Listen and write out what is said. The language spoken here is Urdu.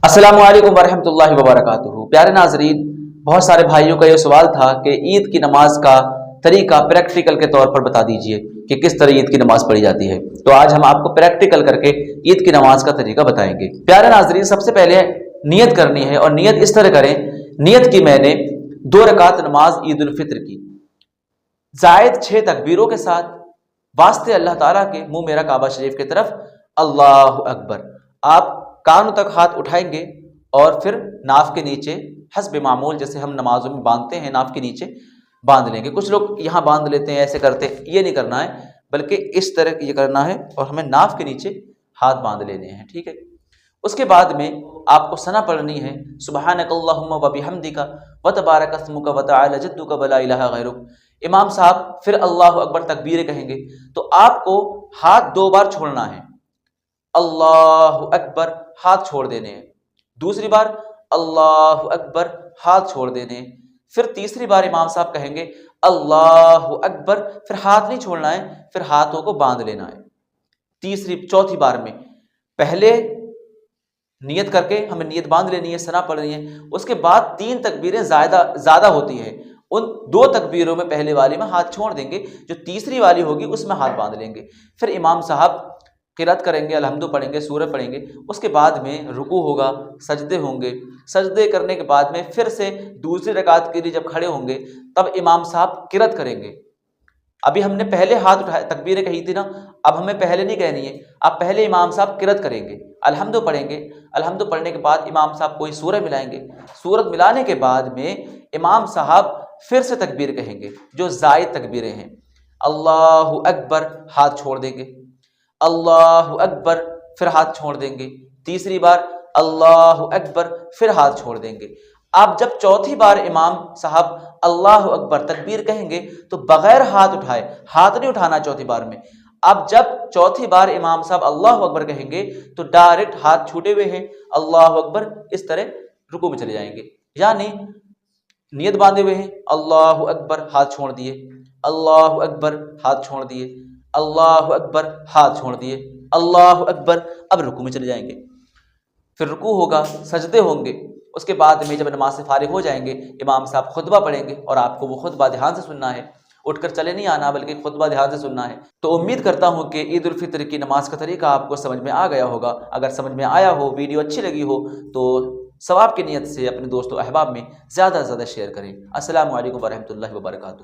السلام علیکم ورحمۃ اللہ وبرکاتہ۔ پیارے ناظرین، بہت سارے بھائیوں کا یہ سوال تھا کہ عید کی نماز کا طریقہ پریکٹیکل کے طور پر بتا دیجئے کہ کس طرح عید کی نماز پڑھی جاتی ہے۔ تو آج ہم آپ کو پریکٹیکل کر کے عید کی نماز کا طریقہ بتائیں گے۔ پیارے ناظرین، سب سے پہلے نیت کرنی ہے، اور نیت اس طرح کریں۔ نیت کی میں نے 2 رکعت نماز عید الفطر کی، زائد 6 تکبیروں کے ساتھ، واسطے اللہ تعالیٰ کے، منہ میرا کعبہ شریف کی طرف، اللہ اکبر۔ آپ کانوں تک ہاتھ اٹھائیں گے اور پھر ناف کے نیچے حسب معمول، جیسے ہم نمازوں میں باندھتے ہیں، ناف کے نیچے باندھ لیں گے۔ کچھ لوگ یہاں باندھ لیتے ہیں، ایسے کرتے ہیں، یہ نہیں کرنا ہے، بلکہ اس طرح یہ کرنا ہے، اور ہمیں ناف کے نیچے ہاتھ باندھ لینے ہیں، ٹھیک ہے۔ اس کے بعد میں آپ کو ثنا پڑھنی ہے، سبحانک اللہم وبحمدک وتبارک اسمک وتعالی جدک ولا الہ غیرک۔ امام صاحب پھر اللہ اکبر تکبیر کہیں گے، تو آپ کو ہاتھ 2 بار چھوڑنا ہے، اللہ اکبر، ہاتھ چھوڑ دینے ہیں، دوسری بار اللہ اکبر، ہاتھ چھوڑ دینے ہیں، پھر تیسری بار امام صاحب کہیں گے اللہ اکبر، پھر ہاتھ نہیں چھوڑنا ہے، پھر ہاتھوں کو باندھ لینا ہے۔ چوتھی بار میں پہلے نیت کر کے ہمیں نیت باندھ لینی ہے، ثنا پڑھنی ہے، اس کے بعد 3 تکبیریں زیادہ ہوتی ہیں، ان 2 تکبیروں میں پہلے والی میں ہاتھ چھوڑ دیں گے، جو تیسری والی ہوگی اس میں ہاتھ باندھ لیں گے۔ پھر امام صاحب قرات کریں گے، الحمد پڑھیں گے، سورہ پڑھیں گے، اس کے بعد میں رکوع ہوگا، سجدے ہوں گے، سجدے کرنے کے بعد میں پھر سے دوسری رکعت کے لیے جب کھڑے ہوں گے تب امام صاحب قرات کریں گے۔ ابھی ہم نے پہلے ہاتھ اٹھائے، تکبیریں کہی تھی نا، اب ہمیں پہلے نہیں کہنی ہے، اب پہلے امام صاحب قرات کریں گے، الحمد پڑھیں گے، الحمد پڑھنے کے بعد امام صاحب کوئی سورہ ملائیں گے، سورت ملانے کے بعد میں امام صاحب پھر سے تکبیر کہیں گے، جو زائد تکبیریں ہیں، اللہ اکبر، ہاتھ چھوڑ دیں گے، اللہ اکبر، پھر ہاتھ چھوڑ دیں گے، تیسری بار اللہ اکبر، پھر ہاتھ چھوڑ دیں گے۔ آپ جب چوتھی بار امام صاحب اللہ اکبر تکبیر کہیں گے تو بغیر ہاتھ اٹھائے، ہاتھ نہیں اٹھانا چوتھی بار میں، اب جب چوتھی بار امام صاحب اللہ اکبر کہیں گے تو ڈائریکٹ ہاتھ چھوٹے ہوئے ہیں، اللہ اکبر، اس طرح رکوع میں چلے جائیں گے، یعنی نیت باندھے ہوئے ہیں، اللہ اکبر، ہاتھ چھوڑ دیے، اللہ اکبر، ہاتھ چھوڑ دیے، اللہ اکبر، ہاتھ چھوڑ دیے، اللہ اکبر، اب رکوع میں چلے جائیں گے۔ پھر رکوع ہوگا، سجدے ہوں گے، اس کے بعد میں جب نماز سے فارغ ہو جائیں گے امام صاحب خطبہ پڑھیں گے، اور آپ کو وہ خطبہ دھیان سے سننا ہے، اٹھ کر چلے نہیں آنا بلکہ خطبہ دھیان سے سننا ہے۔ تو امید کرتا ہوں کہ عید الفطر کی نماز کا طریقہ آپ کو سمجھ میں آ گیا ہوگا۔ اگر سمجھ میں آیا ہو، ویڈیو اچھی لگی ہو تو ثواب کی نیت سے اپنے دوست و احباب میں زیادہ سے زیادہ شیئر کریں۔ السلام علیکم ورحمۃ اللہ وبرکاتہ۔